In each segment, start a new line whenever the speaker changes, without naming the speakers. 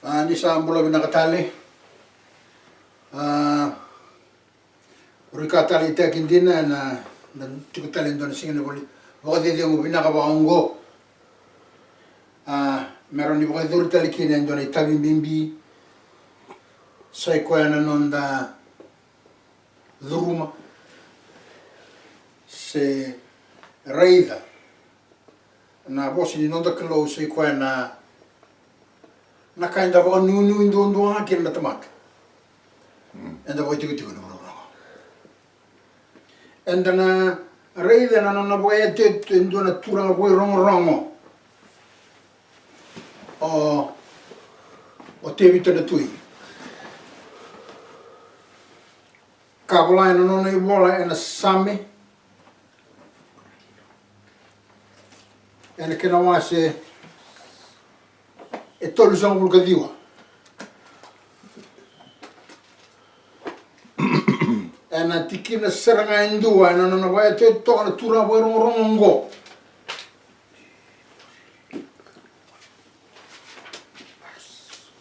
Ni sa mbola binakatali. Urikatali te kindina na tikutali ndo na singina boli. Wakati dia mo binakabaongo. Meron ni wakati urikatali kina ndo na itabing bimbi. Sa ikuya na nonda dhuruma. Se raida. Na bosi ni nonda kalo sa ikuya na kainda waka nunu ndo haki na tamaka. Enda boy tiku na bro. Enda na raida na boy te ndo na turanga boy rongo. O te vita na tui. Kabola na nona I bola na same. Ena kena wase e tolu sang bulka diwa. Ena tikina seranga indua ena nona boy te toka na turanga boy rongo.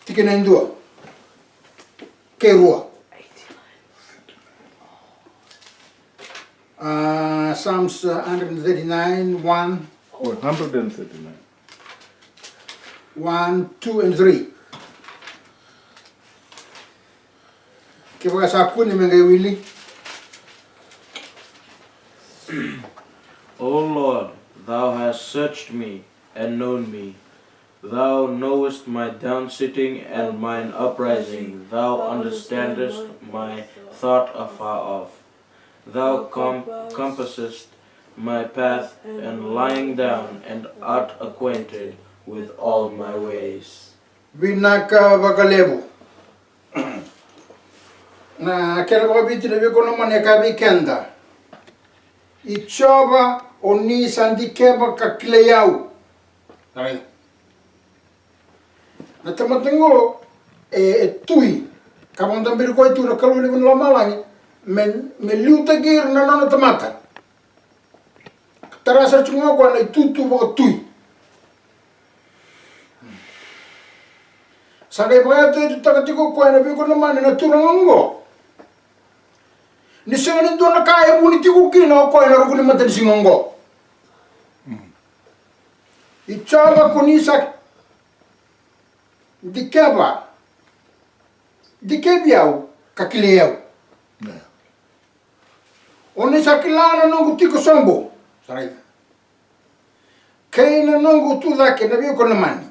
Tikina indua. Kerua. Psalms 139, 1.
139.
1, 2, and 3. Kaya sa ako ni mga Willie.
O Lord, thou hast searched me and known me. Thou knowest my downsitting and mine uprising. Thou understandest my thought afar off. Thou compassest my path and lying down, and art acquainted with all my ways.
Binaka bakalebo. Na kaya ko biti na biko naman ya kabi kenda. Ichoba oni sandikeba kakleyaw. Right. Na tamatengo tui. Kabang tambir ko itu na kaluli mo lamalangi. Men liuta gir na nana tamata. Tarasa chungo ko na tutu mo tui. Sagay pa ito takatiko ko na biko naman na turangongo. Ni senganin doon na kaya mo ni tiko kina ko na ruguli matan singongo. Ichaba ko ni sa dikebiyaw kakiliyaw. Oni sa kilana nongo tiko sombo. Saray. Kaya na nongo tudake na biko naman.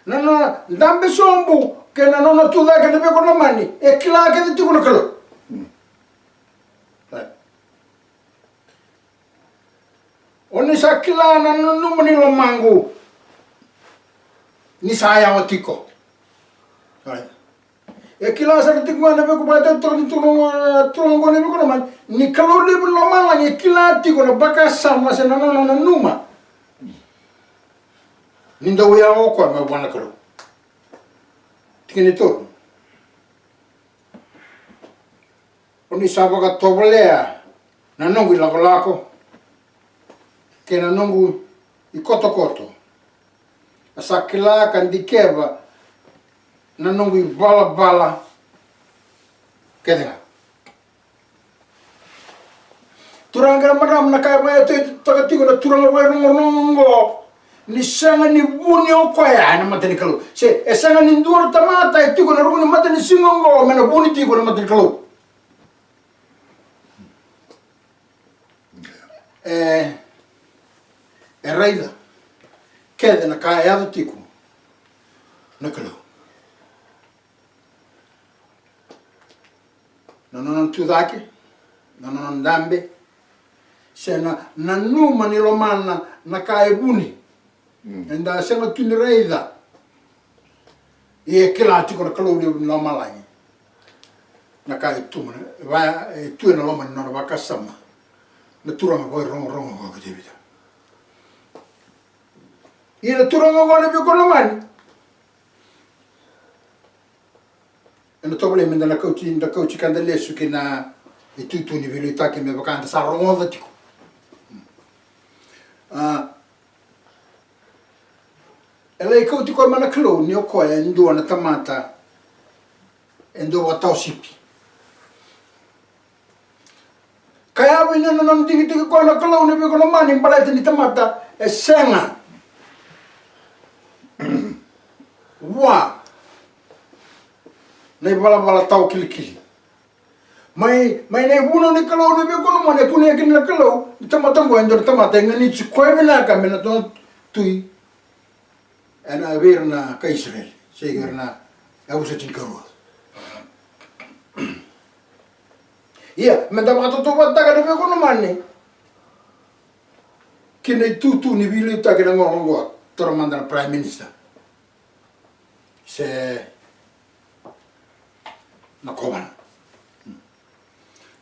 Nana dambe sombo kaya na nongo tudake na biko naman. E kilake na tiko na kalo. Oni sa kilana nongo ni lomango. Ni saya o tiko. Saray. E kila sa tiko na biko bata tulong ko na biko naman. Ni kalau dia berlama lagi kila tiko na baka sama sa nanana numa. Ninda uya oko ma wana kalo. Tikini to. Oni saba ka tobolea na nongu lako. Ke na nongu I koto. Asa kila kan dikeba na nongu I bala. Kedra. Turanga maram na kaya maya takatiko na turanga wai nongo. Ni sanga ni buni o kwaya na matani kalu. Se sanga ni nduro tamata tiko na ruguni matani singongo mena buni tiko na matani kalu. Raida. Kede na kaya yado tiko. Na kalu. Nanonon tudake. Nanonon dambe. Se na numa ni lomana na kaya buni. Enda senga tuni reida. E kila tiko na kalori na malangi. Na kaya tuma. Va tu na loma na baka sama. Na turanga boy rongo ko kidibita. Ina turanga ko na biko naman. Ena tobole menda na kauchi kanda lesu kina itu ni vile itake me bakanda sa rongo tiko. Elei kau tiko ko mana klo ni o ko e ndo na tamata endo wa tau sipi kaya wina na nang digi digi ko na klo ni ko na mani balete ni tamata e senga wa nei bala tau kili mai nei buno ni klo ni ko na mani kuni kin na klo ni tamata ngo endo tamata ngani chi ko e na ka mena to tui ana verna ka Israel segerna ausa tin karo iya menda mata to bata ka de ko no manne kine tutu ni bilu ta ke ngo tor mandar prime minister se na koban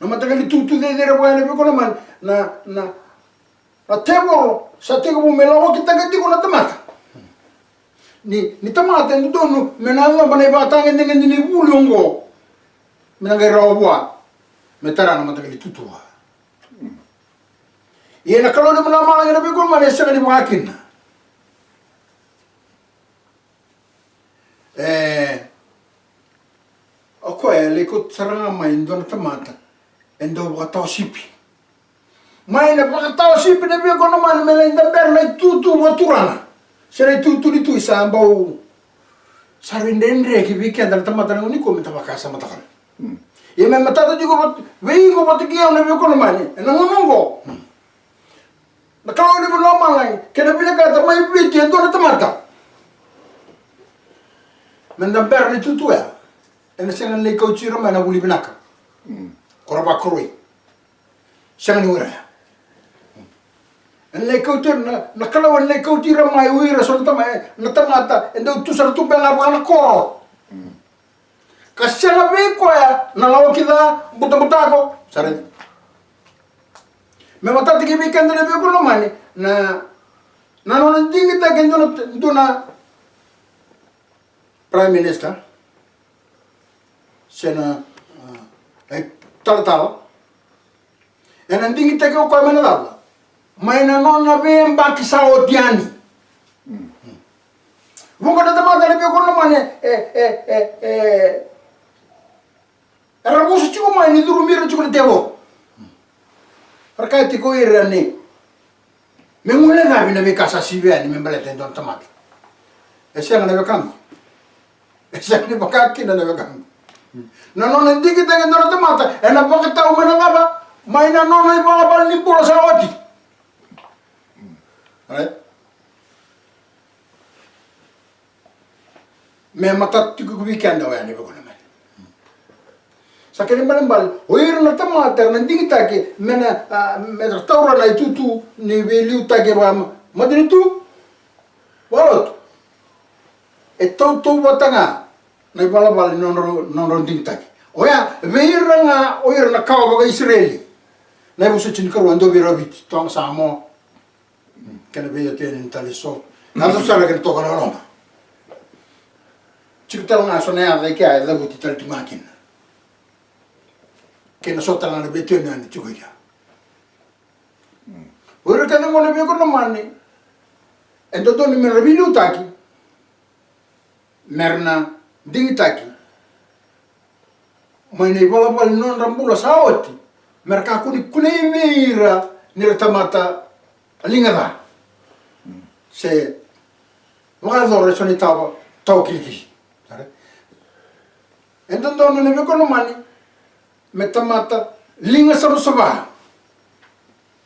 no mata ka tutu de re buena ko no man na temo sa te ko melo kita ka ti ko na tamata ni tamata ni dono menalla bane batanga ndenge ni bulongo menanga rawa metara na mataka tutua yena kalau ni mala ngena be ko mane sa ni makin ako le ko saranga mai ndona tamata endo bata sipi mai na bata sipi ne be ko no mane mele nda berna tutu moturana sere tutu di tu sambau sarindendre ki bi kendal tamata ngoni ko meta bakasa matakal ye me matata juga vei ko batiki on ne ko no mane na ngongo na kalau ni belum malai kena bila kata mai bi ti ndo na tamata mendam per ni tutu ya ena sengan le ko chiro mana buli binaka koraba koroi sengan ni ura le ko tur na kalau le ko tira mai uira so na tamata endo tu sar tu bela bana ko kasela be ko ya na lawa kita buta ko sare me matati ki be kende be ko no mani na no ndingi ta kendo na prime minister sena tal ena ndingi ta ko mena dalla mai na nonna be mbaki sa odiani bunga da tamata le be ko no mani era muso chico mai ni duru mira chico devo perché ti coi rani me ngule na bina be casa si vieni me balete don tamaki e se na bekam e se ni bakaki na bekam na non ndiki te ndoro tamata e na bakata o mena ngaba mai na non ai bala ni pula sa oti me mata tiku weekend wa ni bekona sakene balambal oir na tamata na ndingi take mena taura na tutu ni veliu take ba madri tu walot e to watanga na balabal non ndingi take oya veiranga oir na kawa ba Israeli na buso chin karo ando birabit tong samo kana be yoten taliso na so sara ke to kana roma chiktal na so na ya ke ai da buti tal timakin che na sotto la bettina ni chuga ya ora che non le vedo con mani e do doni me rabilu taki merna ding taki ma nei vola non rambula saoti merka kuni mira ni tamata lingada se guardo re sono tau kiki e do doni le vedo con mani metamata linga saru sabah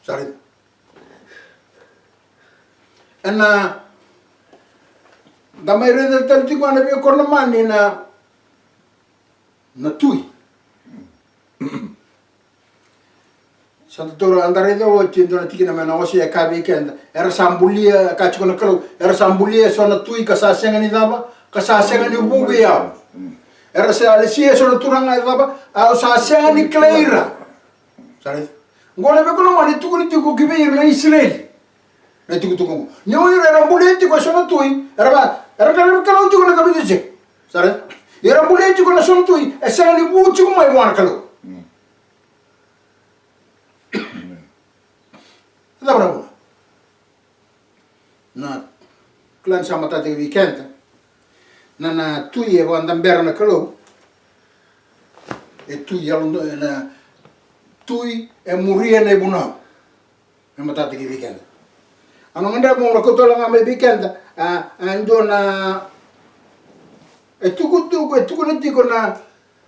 sari ana damai rede tanti ko na be ko na mani na tui santo andare da oggi non ti na mena osi e ka weekend era sambulia ka chiko na kalo era sambulia so na tui ka sa senga ni daba ka sa senga ni bubia era se alisia sono turanga daba a sa senga ni kleira sare ngone be kono mani tukuri tuku ki be na Israel na tuku tuku nyo era buleti ko sono tui era kalo tuku na kabi dice sare era buleti ko na sono tui e senga ni buci ko mai wan kalo da bravo na clan sama tate weekend nana tui e wanda berna kalau e tui alo na tui e muria ne buna e matata ki weekend ano nganda mo la kotola nga me weekend ando na e tuku na tiko na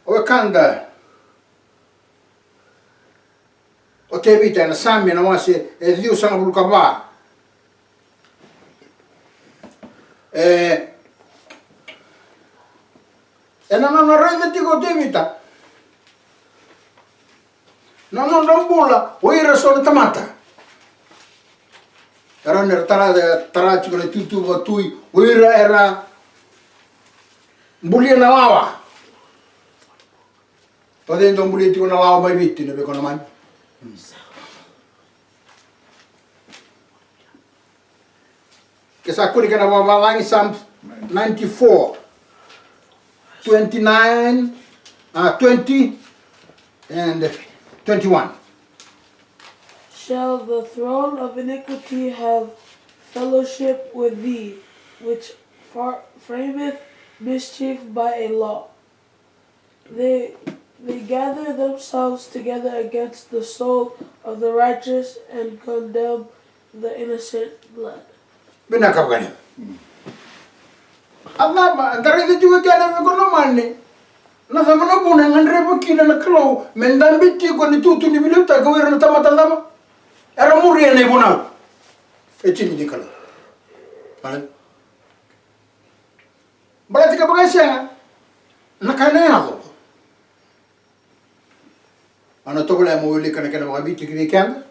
Wakanda o te vita na sami na wase e diu sanga buluka ba e na rei tiko te vita na bula o ira so tamata era nera tara tiko le tutu wa tui o ira era bulia na lawa o dentro bulia tiko na lawa mai vitti ne bekono mai che sa quelli che aveva avanti Psalm 94 29 20 and 21
Shall the throne of iniquity have fellowship with thee, which frameth mischief by a law? They gather themselves together against the soul of the righteous and condemn the innocent blood.
Binakabgani. Allah andare di juga kana me kono manne. Na famana buna ngandre bokina na klo mendambitti ko ni tutu ni biluta ko werna tamatandama. Era muria ne buna. E chini di kala. Vale. Balati ka bagasa. Na kana yado. Ana to bole mo wili kana kana magabitti ki weekend.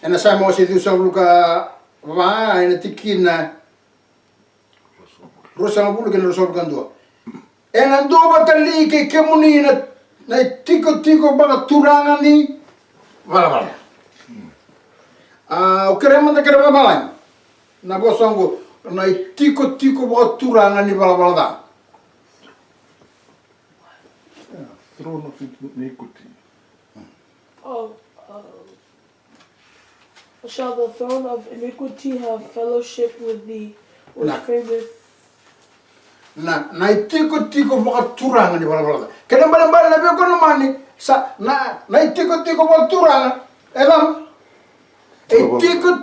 Ena sa mo si Dios luka va ena tikina rosa bulu ke no so gandua ena do batali ke kemuni na tiko baga turanga ni wala o kerema da kerema malan na bosongo na tiko baga turanga ni wala da
Throne of iniquity.
Shall the throne of iniquity have fellowship with thee, which
Nah.
frameth
na tiko baga turanga ni wala kena bala na be kono mani sa na tiko baga turanga elam e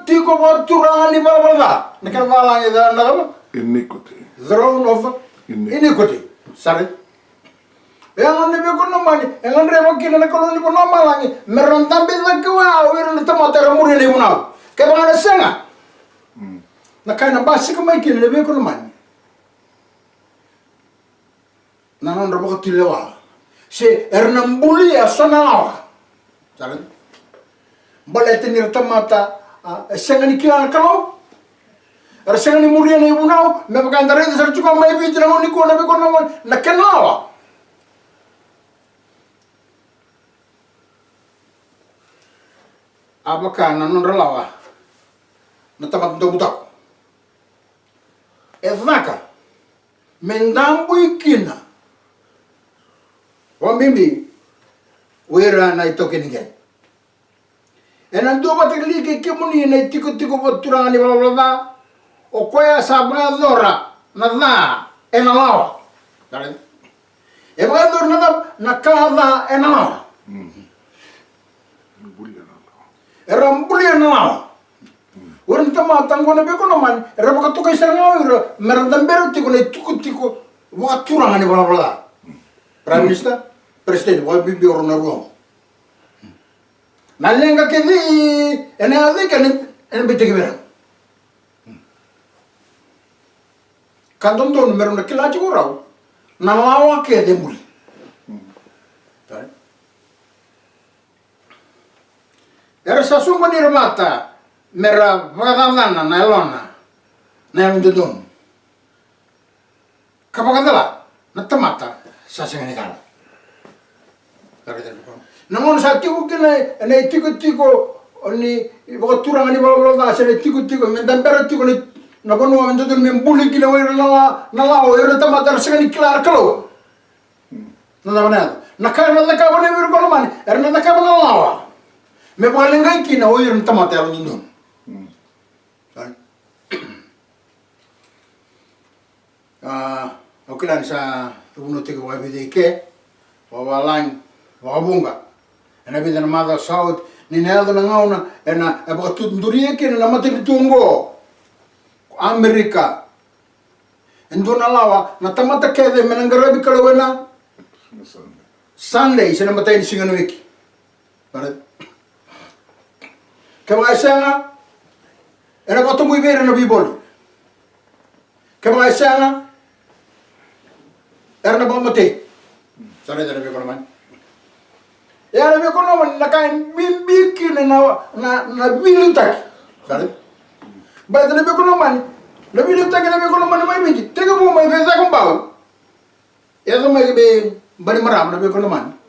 tiko baga turanga ni wala na kena bala ni da na
Iniquity.
throne of iniquity sorry yang ne be kono mani yang re wakina na kono ni kono malangi meronta be la kwa wira na tamata muri ni una ke bana senga na kana basi ko mai kine be kono mani na non robo tilewa se ernambuli asana saben balete ni tamata senga ni kila kalo senga ni muri ni una me bakandare de serchu ko mai bi tira ni ko na be kono na kenawa abaka na non relawa na tamat do butak evaka mendambu ikina wa mimi wera na itoke nige enando bategli ke kemuni na tiko boturanga ni bala o koya sabra dora na na enalawa dare e ba dor na kala enalawa Rambulia na. Orang tama tango na beko naman. Rabo katukai sa nga. Merandambero tiko na tiko. Waturang ani wala. Prime Minister, President, wala bibi orang na ruang. Nalenga kedi. Ena ade ena bitigi vera. Kanton meron na kilachi uraw. Nalawa kede muli. Era sa summa ni remata mera vagadana na elona na mundudun kapagadala na tamata sa senganigala namon sa tiko kina na tiko ni bagaturang ni bala sa tiko mendambera tiko ni na bono mundudun membuli kina wira na lao era tamata sengani klar kalo na kana na ka wala wira ko man era na ka na lawa me paling kina oir tamata yang nindun. Okilan sa uno te ko bide ke wawalang wabunga ena bide na mother south ni na na ngauna ena e ba tundurie ke na mate tungo Amerika enduna lawa na tamata ke de menangarabi kalawena Sunday sina mate ni singano wiki para kama sana ena ko tumu ibere na bibol kama sana erna bomate sare dere ko man ya na ko no na kan bimbiki na bilutak sare ba dere ko no man na bilutak na ko no man mai biji tega bo mai beza ko bawo ya so mai be bari maram na ko no man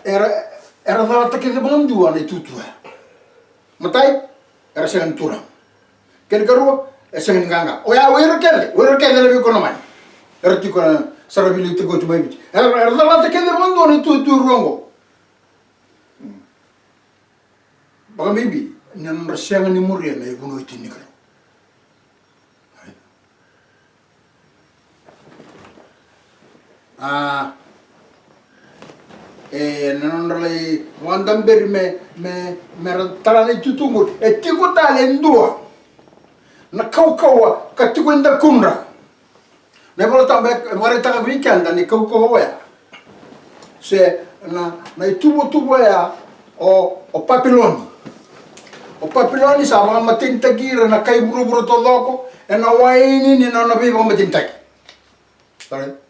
era da take de bon duwa ne tutu matai era sen tura ken karoesen nganga oya wero kele le ko no man era ti ko sarabili te ko tu mai biji era da take de bon duwa ne tutu rongo ba bibi nan rasanga ni muria na ibuno itini kala non le wandam ber me tarane tutungu e tiko tale ndua na kaukawa katiko nda kundra ne bolo tambe ware taga weekend ni kaukawa ya se na tubo ya o papiloni sa mga matintagira na kay buru to loko e na waini ni na biba matintaki pare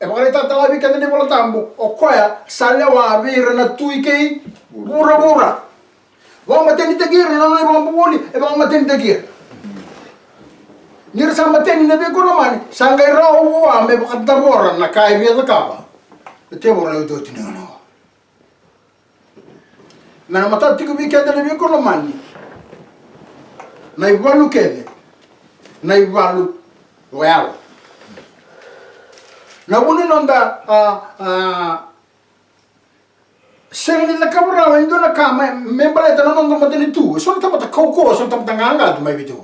e magari tata vi che ne vola tambo o qua sale wa avere na tuike bura va mateni tagir non ne va boli e va mateni tagir nir sa mateni ne be kono mani sangai rawo a me ba da bora na kai mi da kaba te bora do tinano na matati ko vi che ne be kono mani na ivalu kede na ivalu real na wuni nonda sengni la kabra wendo na kama membra ta non mateni tu sono tamata kauko sono tamata nganga tu mai bitu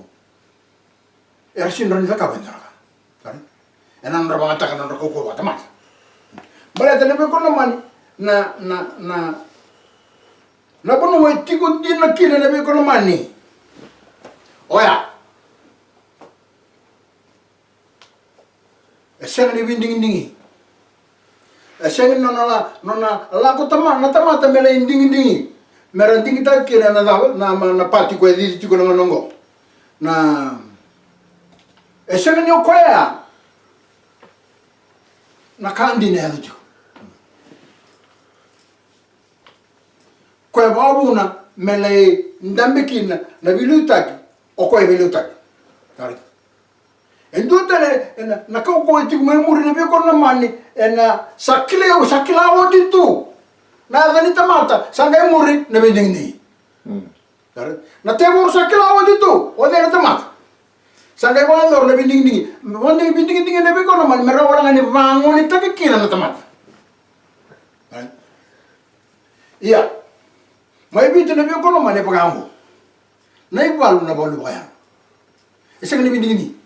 er sin ron la kabenda kan enan raba ta kan ron kauko ta mata bale ta lebe ko no mani na bono we tigo din na kile lebe ko no mani oya sengni winding sengni nona la ko tamata mele inding meranding ta kira na pati ko di ti ko nongo na sengni o koya na kandi ne hadu ko babu na mele ndambe kin na bilutaki o ko bilutaki tari endutele na kauko eti kumemuri ne beko na mani na sakila odi tu na dani tamata sangai muri ne bendingni na tebur sakila odi tu odi na tamata sangai walor ne bendingni bendingni ne beko na mani mera orang ne bangun ni takikina na tamata iya mai bitu ne beko na mani pagambo na ibalu na bolu baya eseng ne bendingni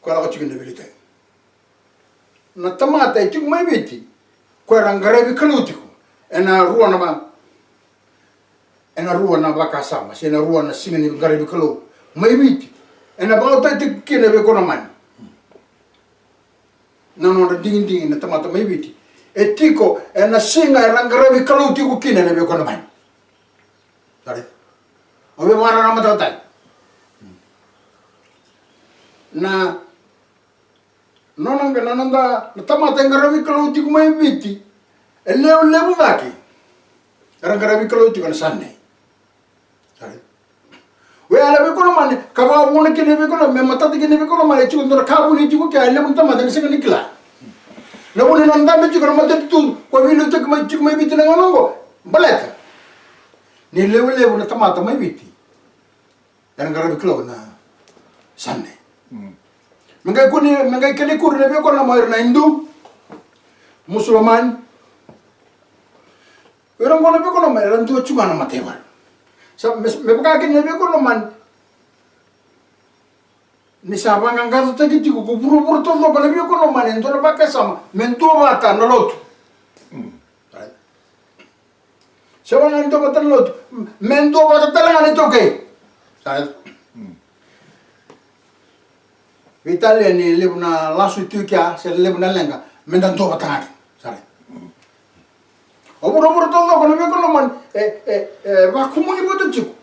kwa la chicken de bilite na tamata e tik mai biti kwa rangare bi kalutiko ena ruwa na baka sama se na ruwa na singani ngare bi kalu mai biti ena bauta tik kene be kono man no ding na tamata mai biti e tiko ena singa rangare bi kalutiko kine ne be kono man sare obe mara na mata na nonanga tamata ngarabi kalau tiku mai biti leo vaki ngarabi kalau tiku na sanne sare we ala be kono mane kaba wona kene be kono me mata kene be kono mane tiku ndora kabu ni tiku ke leo tamata ngese nikla na woni non dambe tiku mata tu ko wilu tiku mai biti na ngongo baleta ni leo na tamata mai biti ngarabi kalau na sanne mengai kene kur ne be ko na moir na hindu musulman orang ko na be ko na mai ran tu chunga na matewal Sa me baka kin nebe ko naman ni sabang ang gato tagi tigo ko buru to lo nebe ko naman ento na baka sama mento bata na lot. Siapa yang itu betul lot mento bata talangan itu ke. Sai. Italia ni lebuna lasu tu kya se lebuna lenga mendan to bata. Sai. Obur to lo nebe ko naman ba kumuni boto tigo.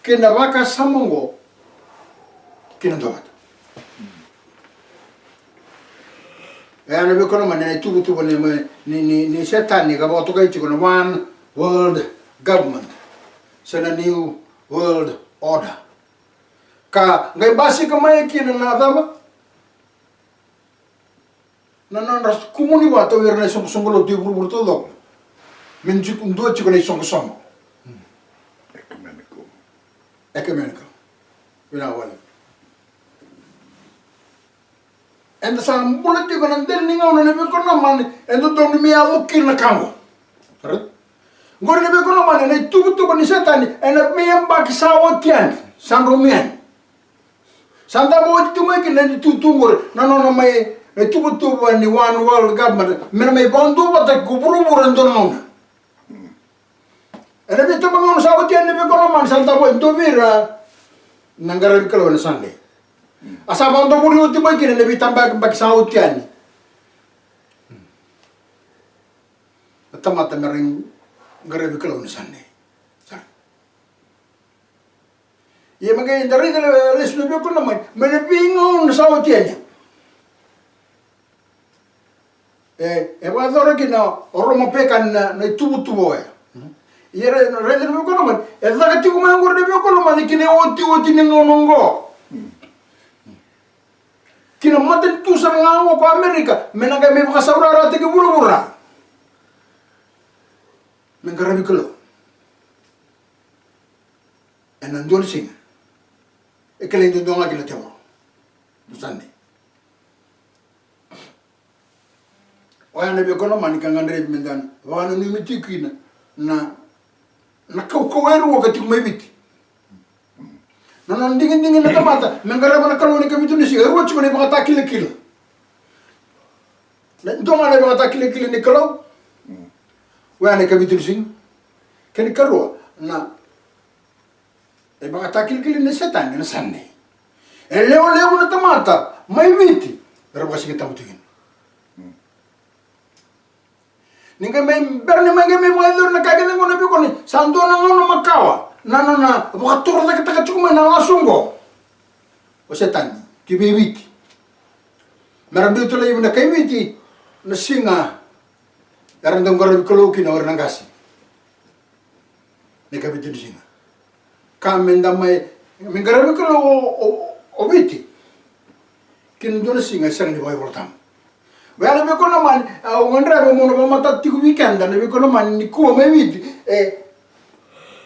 Kena baka samongo kina to bata. Ana be kono mane tubu ni setan ni gabo to kai chikono one world government sena new world order ka ngai basi ka mai kina na daba na ras kumuni wa to werne songolo tu buru to do min chikum do chikono songo ecumenical wala wala. And the sun bullet you gonna tell me on a money and don't me a look in the camel. Go to the Beconoman and I took to Bonisatan and a me and back Sawotian, San Romian. Santa Boy to make it and two tumor, none of my two and the one world government, men may bond over the Kuburu and Donon. And every time on Sawotian, the Beconoman, Santa Boy to Vera Nangaricolo on Sunday. Asabang to buri uti bagi na bitambag bagsahot yan. Tamata mering garabi kalau nisane. Iya magay dari les lebih ko naman, menepingon sahot yan. Wadora kina oromo pekan na tubo ya. Iya redel lebih ko naman, ezakati ko mayong lebih ko naman kini oti ningonongo. Kina maten tu sarang ko Amerika menaga me bakasaurara tege buru-bura mengarabi kelo enan dol sing ekele ndo donga kila tewo musande oya ne be kono man kangandre mendan wana ni mitikina na ko weru wakati kumebiti non dingin na tamata mengaraba na kaloni kami tunisi ero chiko ne baka kilo na ndonga ne baka kilo ni kalo wa ne kami tunisi ken karo na e baka kilo ni setan na sanne leo na tamata mai viti ero baka sige tamutin ninga me berne mange me mo na kagene ngona bi koni santo na ngono makawa na bukatura na kita kacuma na lasungo o setan kibibiti marandi to lay na kaybiti na singa darandong garabi koloki na orang gasi ni kabiti singa kamenda mai mengarabi kolo obiti kin do na singa sang ni boy voltam wala be ko naman ngondra mo no mata tiku weekend na be ko naman ni ko mai viti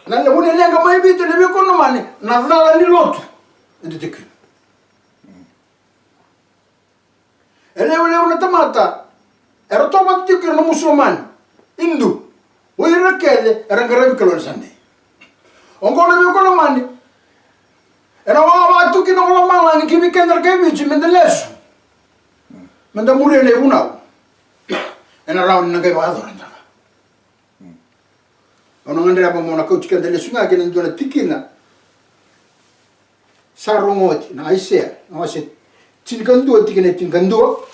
na le wone lenga mai bito ne ko no mani na dala ni lotu ende tek ele tamata era to mat tikir no musulman hindu o ira kele era ngarabi kalo sande ongo ne ko no mani era wa tu ki no mama ni ki weekend ka bichi mendelesu menda muri ne una ena raun na ga wa adoranda ono ngandre apa mona ko chikan dele sunga ke ndona tikina sarongoti na aisea no ase tinkandu tikine tinkandu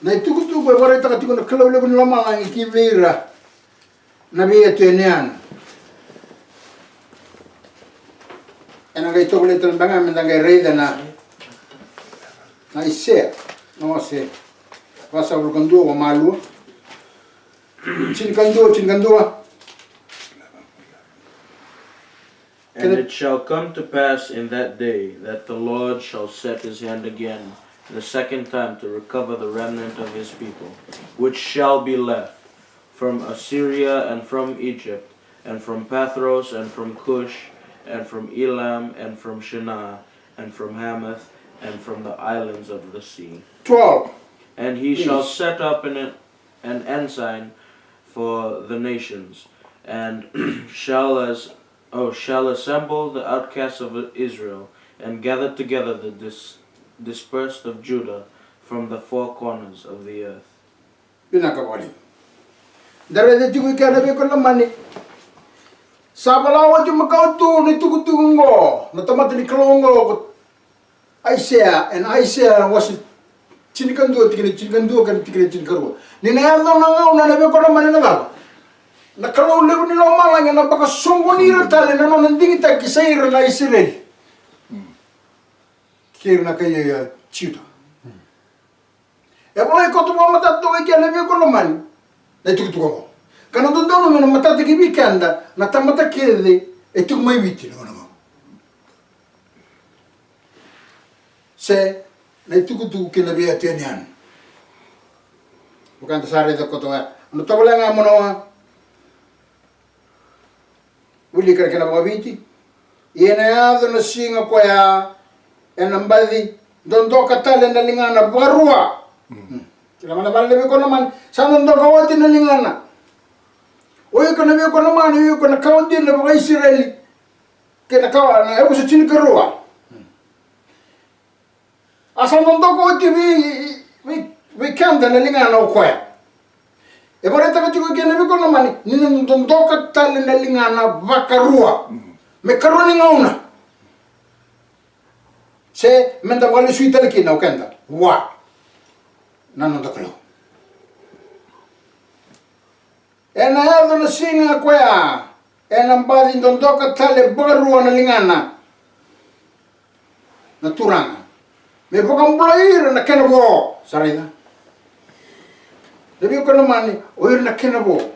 na tukutu ko bore ta tikona kalo le kun lama ngi kivira na be etenean ena ga tokole tan banga mendanga reida na aisea no ase Pasa berkandua wa malu. Cin kandua.
And it shall come to pass in that day that the Lord shall set his hand again the second time to recover the remnant of his people, which shall be left from Assyria and from Egypt, and from Pathros and from Cush, and from Elam and from Shinar, and from Hamath, and from the islands of the sea.
12.
And he shall set up in it. an ensign for the nations, and shall assemble the outcasts of Israel, and gather together the dispersed of Judah from the four corners of the earth.
Pinakawali. Dari de tigu kana be ko lamani. Sabalawa ju makautu ni tugu na tamata ni kalongo. Isaiah and Isaiah was chinikandu kan tikini chinikaru. Ni na yalo na be ko lamani na ba. Na kalau lebu ni lo malanga na baka songo ni ratale na no nandingi ta kisair na Israel. Kir na kaya chito. E poi ko tu mata to ke na be ko lamani. Na tugu. Kana dono me na mata ki bikanda na tamata kede e tu mai viti no no. Se na tugu ke na be atenian. Bukan tasare da ko to no to nga mono uli kara kana viti e na ado na singa ko ya e na mbadi dondo katale na lingana barua. Kila mana balle be ko na man sa dondo ko wati na lingana. Oye kana be ko na man yo ko na kawndi na ba Israeli ke na kawa na e ko chini karua. Asa dondo ko wati we kanda na lingana o koya. E pare ta ko ke na be ko na man ni dondo katale na lingana vakarua. Me karua ni ngauna. Se menda wale suita le kina o kenda. Wa. Nano dakalo. Ena yado na singa kwea. Ena mbadi ndondoka tale barua na lingana. Na turanga. Me pokam blair na kenabo. Sarida. Lebi ko namani oir na kenabo.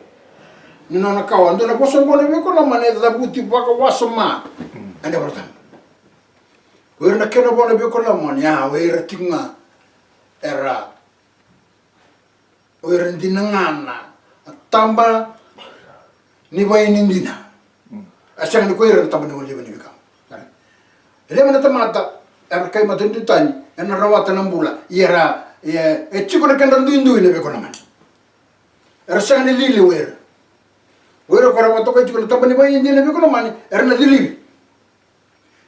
Nino na kawa. Ando na boso ko lebi ko namani da buti baka wasoma. Ande wartam. Oir na kenabo lebi ko namani. Ya oir tinga. Era oiran dinangana tamba ni vai nindina asang ni koiran tamba ni wali ni bika ele mana tamata er kai matundu tani en rawata nambula yera e chiko na kan ndu ni beko naman er sang ni lili wer ko rawato kai chiko tamba ni vai nindina beko naman er na lili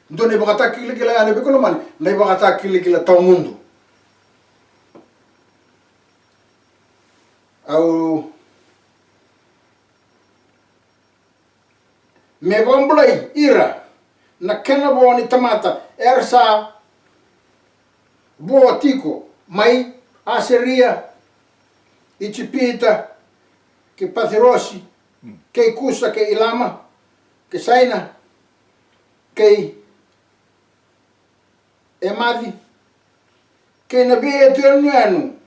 ndo ne baka takili kila ne beko naman ne baka takili kila taw mundo au me bomblai ira na kena bo ni tamata ersa bo tiko mai aseria ichipita ke pathirosi ke kusa ke ilama ke saina ke emadi ke nabi eternianu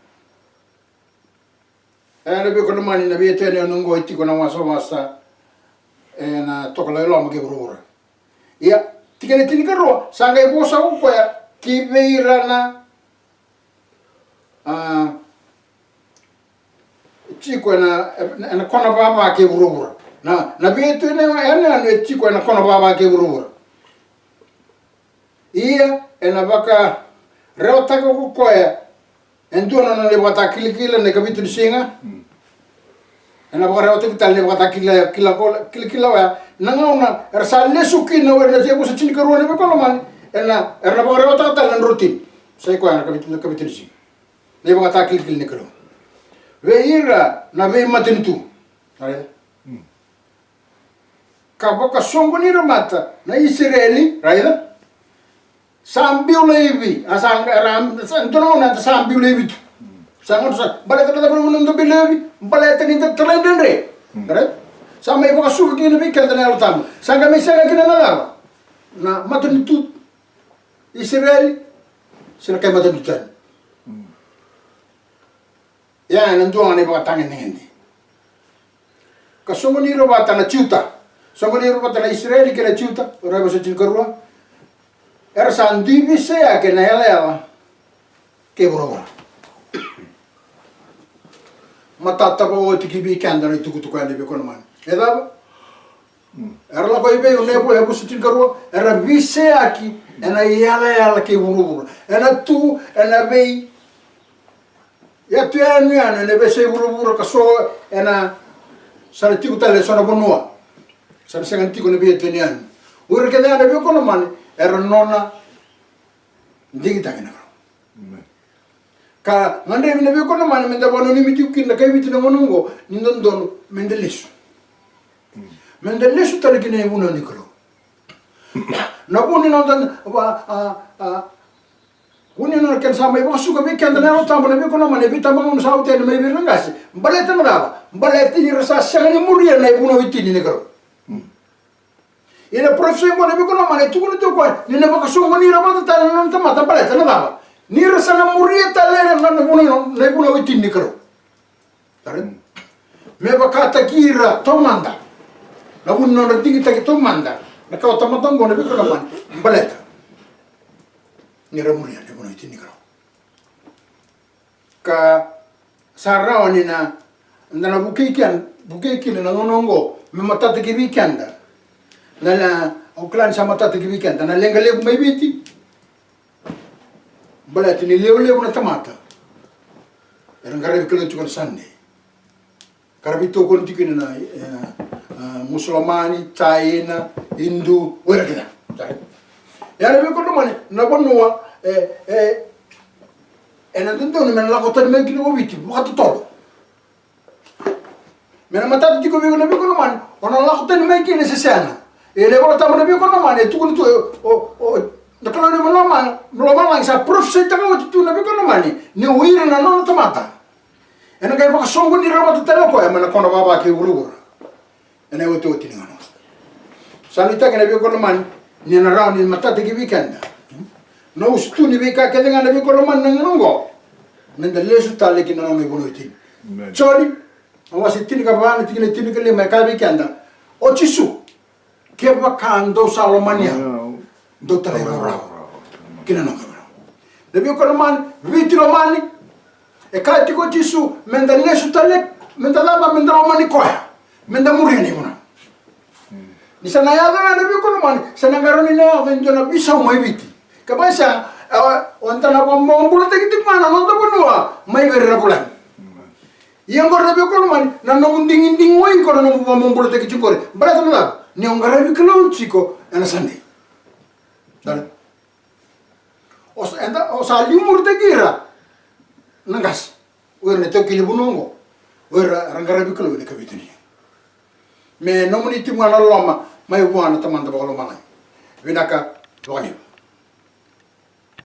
ana be ko mani na be tene no ngo tiko na waso masa na tokola lo ma ke burura ya tikene tinikaro sanga e bosa ko ya ki beirana tiko na kona baba ke burura na be tene ana no tiko na kona baba ke burura ia ena baka rota ko ya entuana na le bata kilikila ne kabitu singa ena bora otu tal le bata kilikila wa nangauna ersale sukina werna je busa chini karuan be koloman ena erna bora otu tal nan rutin sai ko ana kabitu singa le bata kilikila ne kalo veira na ve matentu right ka boka songo ni mata na Israeli right sambil levi asang ram santono na sambil levi sangon sa baleta da bro nando bilevi baleta ni talendendre correct sama ibo kasu ki ni bikenda na altam sanga me sanga kina na na matunitu Israel sina kay matunitan ya nando ngane ba tangen ngendi kasongo ni ro bata na ciuta songo ni ro bata na Israel kina ciuta ora ba sa cinkarua era sandivi sea che ne leva che brava ma tata po ti ki bikanda ni tuku tuku ande be kono man eda era la koi be ne po e busu tin karo era visea ki ena yala ke buruburu ena tu ena be Ya tuan ne bese buru kaso ena sana tiku tale sana bonua. Sana sengan tiku ne biye tunian. Ura kene ana biyo kono mani era nona ndigi tangina. Ka ngande ne biyo kono mani menda bono ni mitiku kinda kay bitina ngonongo ni ndon mendelesu. Mendelesu tale kine buno nikro. Na buni nondan Uni no ken sama ibu suka bikin dan aku tambah nabi kono mana bi tambah mun saute na mai birna ngasi balete na daba balete ni rasa sangani muria na ibu no itini ne karo ina profesor ko nabi kono mana tu kono tu ko ni na baka sungo ni ramata ta na ta mata balete na daba ni rasa na muria ta le na ibu no itini karo tare me baka ta kira tomanda na bun no ringi ta tomanda na ka tamata ngo nabi kono mana balete ni ramuria ne bono itini karo ka sarao ni na ndana bukiki na ngonongo me matata ki weekenda na oklan sa matata ki weekenda na lenga lebu mai biti balati ni lebu na tamata erang garabi kalo tukon sande karabito ko tikina na musulmani China Hindu wera kida ya be ko mane na bonwa ena tunto ni mena la kota me kilo witi wakati tolo mena matatu tiko be na be ko mane ona la kota me kine se sana ele ko ta me be ko mane tu ko o da kala ni no mane sa prof se ta ko tu na be ko mane ni uira na no tomata ena kai ba songo ni rama tele ko ya mena kono baba ke urura ena o to tini ngano sanita ke na be ko mane ni na rauni matata ki weekenda no ustu ni beka ke dengan nabi koloman nangongo nenda lesu tale ki nano me bono tin chori awasi tin ka bana tin ke le me ka weekenda o chisu ke ba kando salomania do tale ra kina no kamera nabi koloman vitilomani e ka ti ko chisu menda lesu tale menda laba menda romani koya menda murini bona ni sana ya na nabi koloman sana garoni na venjona bisa mai biti kabasa wanta na pambulu te kitik mana nonto bunua mai berra bulan yang gorda be ko man na no nding woi ko no pambulu te kitik kore berata na ni on garabi kelo chiko ana sande dal os ali mur te kira nangas werne to kili bunongo wer rangarabi kelo ne kabituni me no muniti mana loma mai buana tamanda bolo malai vinaka wani